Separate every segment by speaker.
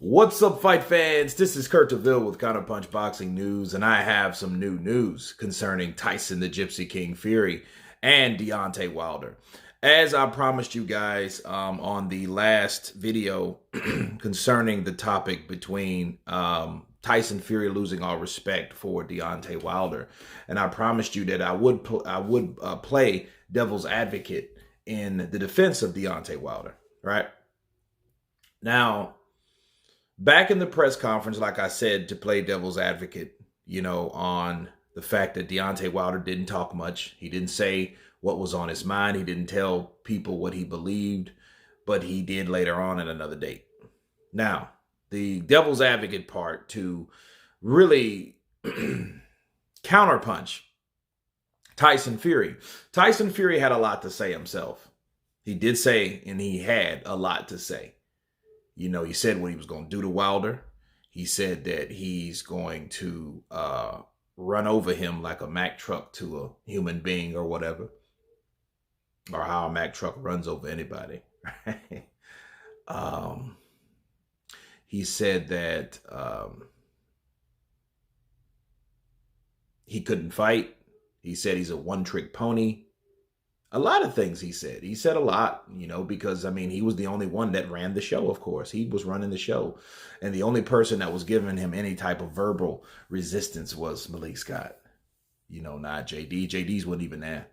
Speaker 1: What's up, fight fans? This is Kurt DeVille with Counterpunch Boxing News, and I have some new news concerning Tyson the Gypsy King Fury and Deontay Wilder. As I promised you guys on the last video concerning the topic between Tyson Fury losing all respect for Deontay Wilder, and I promised you that I would play devil's advocate in the defense of Deontay Wilder, right? Now, back in the press conference, like I said, to play devil's advocate, on the fact that Deontay Wilder didn't talk much. He didn't say what was on his mind. He didn't tell people what he believed, but he did later on at another date. Now, the devil's advocate part to really counterpunch Tyson Fury. Tyson Fury had a lot to say himself. He did say, and he had a lot to say. He said what he was going to do to Wilder. He said that he's going to run over him like a Mack truck to a human being or whatever. Or how a Mack truck runs over anybody. He said that he couldn't fight. He said he's a one-trick pony. A lot of things he said. He said a lot, because, he was the only one that ran the show, of course. He was running the show. And the only person that was giving him any type of verbal resistance was Malik Scott. Not JD. JD's wasn't even there.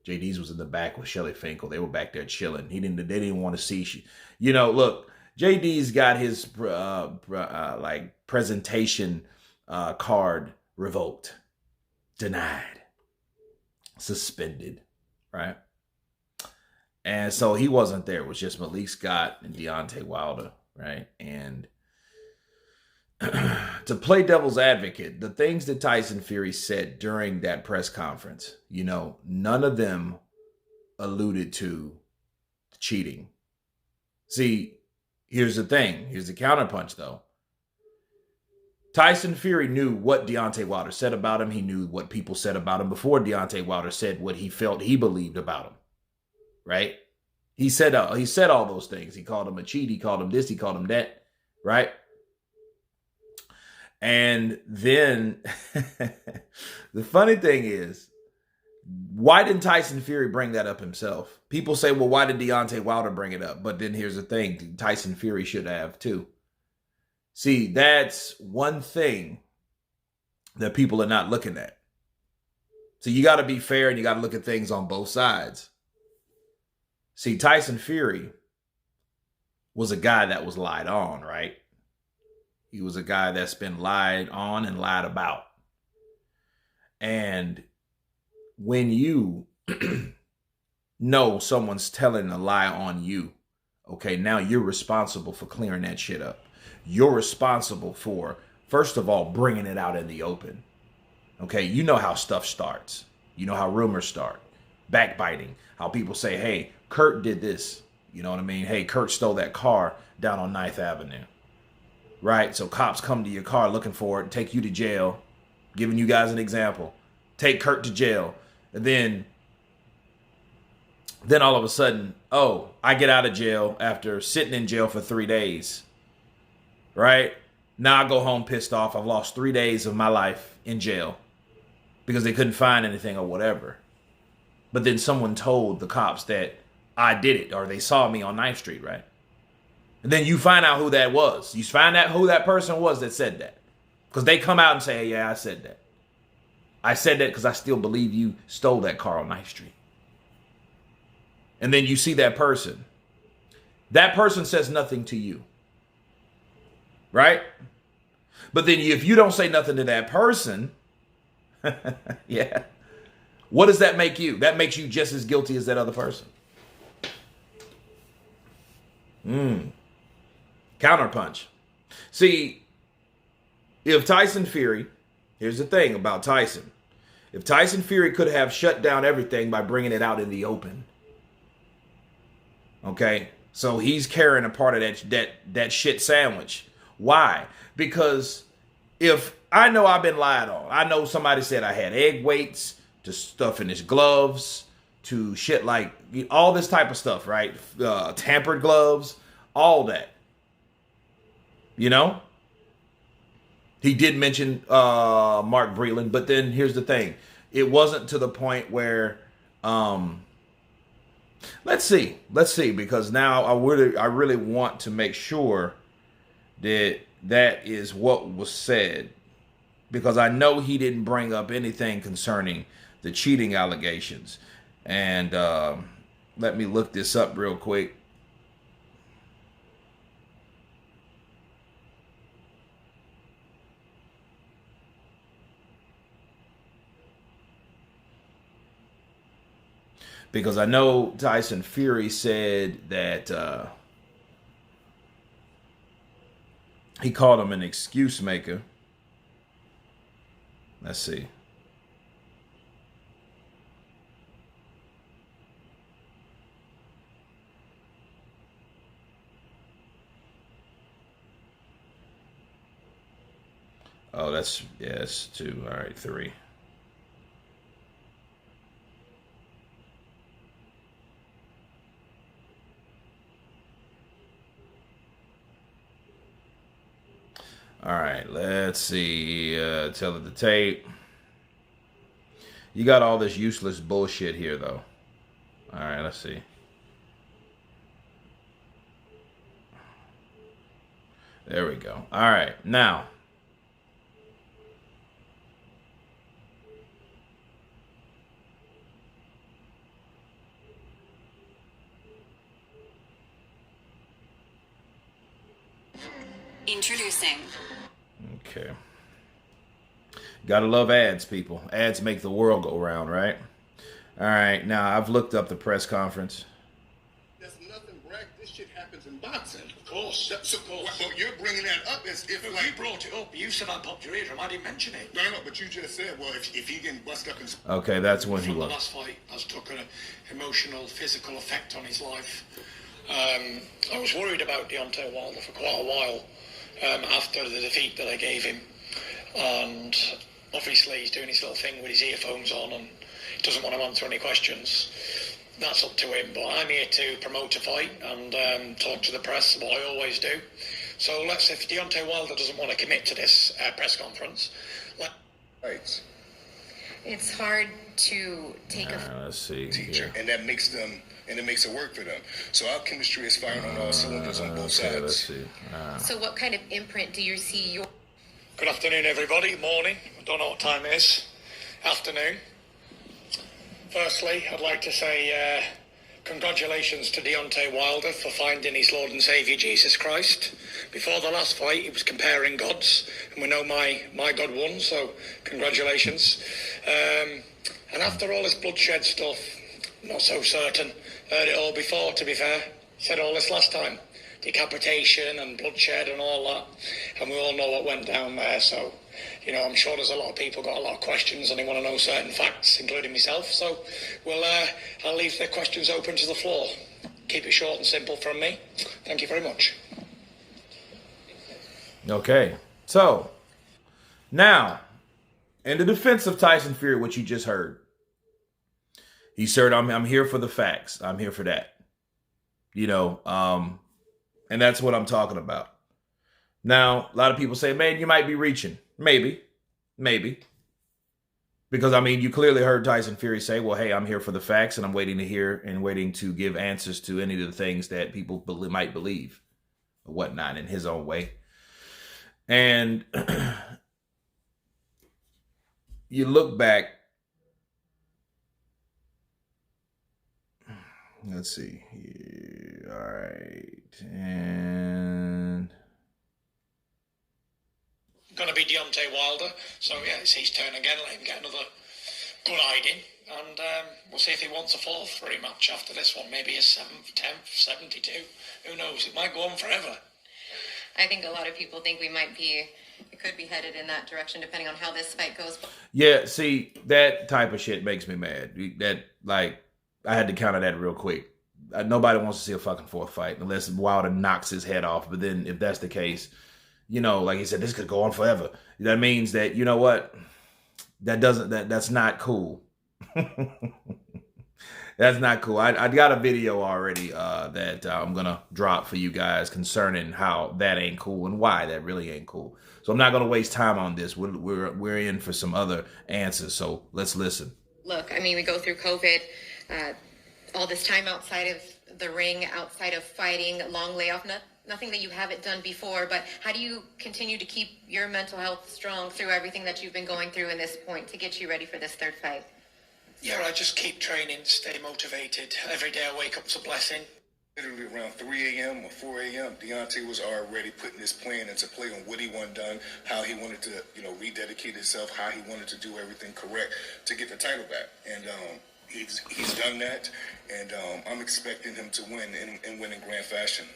Speaker 1: JD's was in the back with Shelly Finkel. They were back there chilling. They didn't want to see. Look, JD's got his presentation card revoked, denied, suspended. Right. And so he wasn't there. It was just Malik Scott and Deontay Wilder. Right. And to play devil's advocate, the things that Tyson Fury said during that press conference, none of them alluded to cheating. See, here's the thing. Here's the counterpunch, though. Tyson Fury knew what Deontay Wilder said about him. He knew what people said about him before Deontay Wilder said what he felt he believed about him. Right? He said all those things. He called him a cheat. He called him this. He called him that. Right? And then the funny thing is, why didn't Tyson Fury bring that up himself? People say, well, why did Deontay Wilder bring it up? But then here's the thing. Tyson Fury should have too. See, that's one thing that people are not looking at. So you got to be fair and you got to look at things on both sides. See, Tyson Fury was a guy that was lied on, right? He was a guy that's been lied on and lied about. And when you know someone's telling a lie on you, okay, now you're responsible for clearing that shit up. You're responsible for, first of all, bringing it out in the open. Okay, you know how stuff starts. You know how rumors start. Backbiting. How people say, hey, Kurt did this. You know what I mean? Hey, Kurt stole that car down on 9th Avenue. Right? So cops come to your car looking for it, take you to jail. Giving you guys an example. Take Kurt to jail. And then all of a sudden, oh, I get out of jail after sitting in jail for 3 days. Right? Now I go home pissed off. I've lost 3 days of my life in jail because they couldn't find anything or whatever. But then someone told the cops that I did it or they saw me on 9th Street, right? And then you find out who that was. You find out who that person was that said that. Because they come out and say, hey, yeah, I said that. I said that because I still believe you stole that car on 9th Street. And then you see that person. That person says nothing to you. Right? But then if you don't say nothing to that person, yeah, what does that make you? That makes you just as guilty as that other person. Counterpunch. See, if Tyson Fury, here's the thing about Tyson. If Tyson Fury could have shut down everything by bringing it out in the open. Okay? So he's carrying a part of that shit sandwich. Why? Because if I know I've been lied on, I know somebody said I had egg weights to stuff in his gloves, to shit like all this type of stuff, right? Tampered gloves, all that. You know, he did mention Mark Breland, but then here's the thing: it wasn't to the point where. Let's see, because now I really want to make sure that that is what was said, because I know he didn't bring up anything concerning the cheating allegations, and let me look this up real quick. Because I know Tyson Fury said that he called him an excuse maker. Let's see. Oh, that's, yeah, that's 2. All right, 3. All right, let's see. Tell it to tape. You got all this useless bullshit here, though. All right, let's see. There we go. All right, now.
Speaker 2: Introducing.
Speaker 1: Okay. Gotta love ads, people. Ads make the world go round, right? All right, now I've looked up the press conference.
Speaker 3: There's nothing, Bragg. This shit happens in boxing. Of course. So, well, you're bringing that up as if, like,
Speaker 4: you brought it up. You said I popped your eardrum. I didn't mention it.
Speaker 3: No, but you just said, well, if he can bust up and...
Speaker 1: Okay, that's when he
Speaker 4: From the
Speaker 1: was.
Speaker 4: last fight has took an emotional, physical effect on his life. I was worried about Deontay Wilder for quite a while after the defeat that I gave him. And obviously he's doing his little thing with his earphones on and doesn't want to answer any questions. That's up to him, but I'm here to promote a fight and talk to the press, what I always do. So if Deontay Wilder doesn't want to commit to this press conference...
Speaker 3: Right.
Speaker 2: It's hard to take
Speaker 1: Let's see.
Speaker 3: Teacher, and that makes them, and it makes it work for them. So our chemistry is firing on all cylinders on both sides.
Speaker 1: Let's see.
Speaker 2: So what kind of imprint do you see your...
Speaker 4: Good afternoon, everybody. Morning. I don't know what time it is. Afternoon. Firstly, I'd like to say congratulations to Deontay Wilder for finding his Lord and Saviour Jesus Christ. Before the last fight, he was comparing gods, and we know my God won, so congratulations. And after all this bloodshed stuff, not so certain. Heard it all before, to be fair. Said all this last time. Decapitation and bloodshed and all that. And we all know what went down there, so, you know, I'm sure there's a lot of people got a lot of questions and they want to know certain facts, including myself. So I'll leave the questions open to the floor. Keep it short and simple from me. Thank you very much.
Speaker 1: Okay, so now, in the defense of Tyson Fury, what you just heard, he said, I'm here for the facts. I'm here for that. You know, and that's what I'm talking about. Now, a lot of people say, man, you might be reaching. Maybe. Because, I mean, you clearly heard Tyson Fury say, well, hey, I'm here for the facts, and I'm waiting to hear and waiting to give answers to any of the things that people might believe or whatnot in his own way. And you look back, let's see here. All right. And
Speaker 4: Gonna be Deontay Wilder, so yeah, it's his turn again. Let him get another good hiding, and we'll see if he wants a fourth rematch after this one. Maybe a 7th, 10th, 72. Who knows? It might go on forever.
Speaker 2: I think a lot of people think it could be headed in that direction depending on how this fight goes.
Speaker 1: yeah, see, that type of shit makes me mad. That, like, I had to counter that real quick. Nobody wants to see a fucking fourth fight unless Wilder knocks his head off. But then if that's the case, you know, like he said, this could go on forever. That means that, you know what? That's not cool. That's not cool. I got a video already that I'm gonna drop for you guys concerning how that ain't cool and why that really ain't cool. So I'm not gonna waste time on this. We're in for some other answers. So let's listen.
Speaker 2: Look, I mean, we go through COVID, all this time outside of the ring, outside of fighting, long layoff, nothing that you haven't done before. But how do you continue to keep your mental health strong through everything that you've been going through in this point to get you ready for this third fight?
Speaker 4: Yeah, I just keep training, stay motivated. Every day I wake up, it's a blessing.
Speaker 3: Literally around 3 a.m. or 4 a.m., Deontay was already putting his plan into play on what he wanted done, how he wanted to, rededicate himself, how he wanted to do everything correct to get the title back. And he's done that, and I'm expecting him to win and win in grand fashion.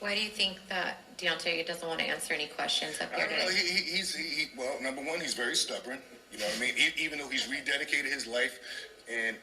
Speaker 2: Why do you think that Deontay doesn't want to answer any questions up here today?
Speaker 3: Well, number one, he's very stubborn. You know what I mean? Even though he's rededicated his life and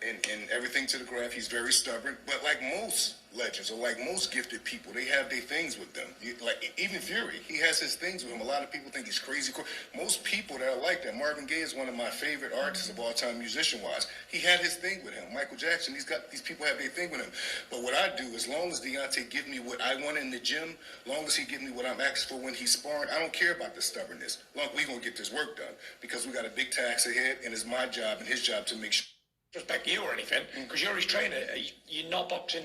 Speaker 3: everything to the craft, he's very stubborn. But like most legends or like most gifted people, they have their things with them. Like even Fury, he has his things with him. A lot of people think he's crazy. Most people that are like that. Marvin Gaye is one of my favorite artists of all time, musician-wise. He had his thing with him. Michael Jackson, these people have their thing with him. But what I do, as long as Deontay give me what I want in the gym, as long as he give me what I'm asking for when he's sparring, I don't care about the stubbornness. We're going to get this work done because we got a big task ahead, and it's my job and his job to make sure.
Speaker 4: Respect you or anything, because you're his trainer. You're not boxing.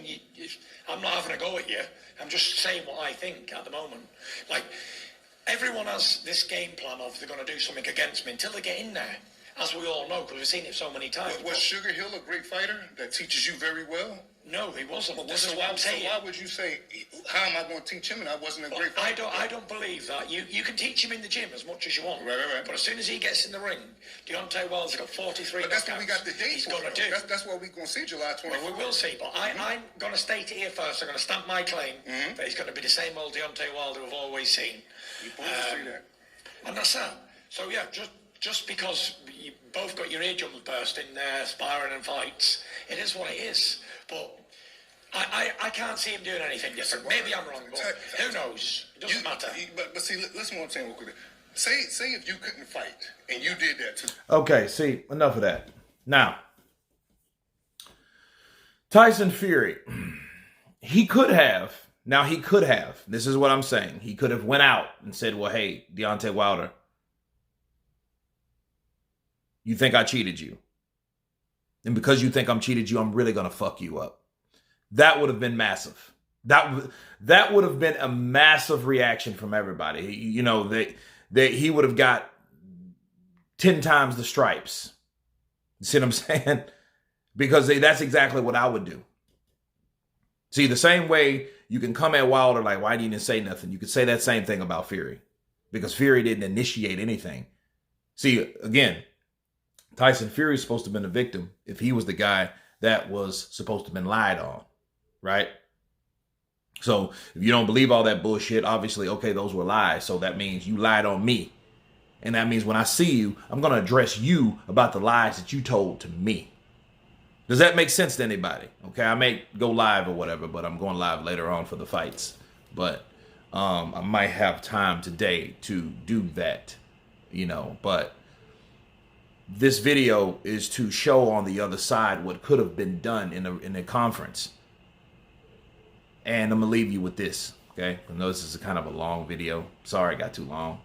Speaker 4: I'm not having a go at you. I'm just saying what I think at the moment. Like, everyone has this game plan of they're going to do something against me until they get in there, as we all know, because we've seen it so many times.
Speaker 3: Was Sugar Hill a great fighter that teaches you very well?
Speaker 4: No, he wasn't.
Speaker 3: Well,
Speaker 4: this is what I'm saying.
Speaker 3: So why would you say, how am I going to teach him and I wasn't a great fighter?
Speaker 4: I don't believe that. You can teach him in the gym as much as you want.
Speaker 3: Right.
Speaker 4: But as soon as he gets in the ring, Deontay Wilder's got 43
Speaker 3: But that's what we got the date
Speaker 4: he's
Speaker 3: for.
Speaker 4: going to do.
Speaker 3: That's what we're going to see July 24th.
Speaker 4: Well, we will see. But I'm going to state it here first. I'm going to stamp my claim that he's going to be the same old Deontay Wilder we've always seen.
Speaker 3: You both see that.
Speaker 4: And that's that. So, yeah, just because you both got your eardrums bursting there, sparring and fights, it is what it is. But I can't see him doing anything different. Maybe I'm wrong, but who knows? It doesn't matter.
Speaker 3: But see, listen what I'm saying real quick. Say if you couldn't fight and you did that too.
Speaker 1: Okay, see, enough of that. Now, Tyson Fury, he could have, this is what I'm saying. He could have went out and said, well, hey, Deontay Wilder, you think I cheated you? And because you think I'm cheated you, I'm really going to fuck you up. That would have been massive. That would have been a massive reaction from everybody. He would have got 10 times the stripes. You see what I'm saying? Because that's exactly what I would do. See, the same way you can come at Wilder like, why didn't you say nothing? You could say that same thing about Fury. Because Fury didn't initiate anything. See, again, Tyson Fury is supposed to have been a victim if he was the guy that was supposed to have been lied on. Right? So if you don't believe all that bullshit, obviously, okay, those were lies. So that means you lied on me. And that means when I see you, I'm going to address you about the lies that you told to me. Does that make sense to anybody? Okay, I may go live or whatever, but I'm going live later on for the fights. But I might have time today to do that, But this video is to show on the other side what could have been done in a conference. And I'm going to leave you with this, okay? I know this is kind of a long video. Sorry it got too long.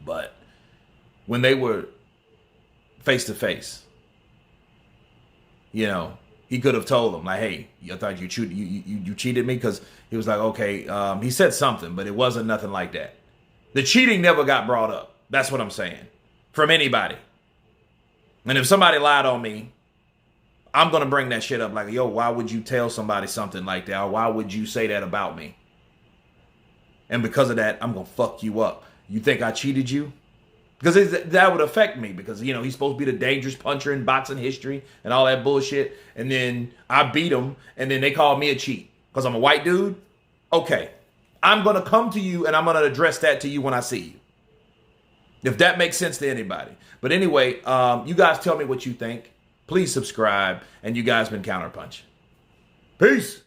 Speaker 1: But when they were face-to-face, he could have told them, like, hey, I thought you cheated me? Because he was like, okay, he said something, but it wasn't nothing like that. The cheating never got brought up. That's what I'm saying. From anybody. And if somebody lied on me, I'm going to bring that shit up like, yo, why would you tell somebody something like that? Or why would you say that about me? And because of that, I'm going to fuck you up. You think I cheated you? Because that would affect me because, he's supposed to be the dangerous puncher in boxing history and all that bullshit. And then I beat him and then they call me a cheat because I'm a white dude. Okay, I'm going to come to you and I'm going to address that to you when I see you. If that makes sense to anybody. But anyway, you guys tell me what you think. Please subscribe. And you guys been Counterpunch. Peace.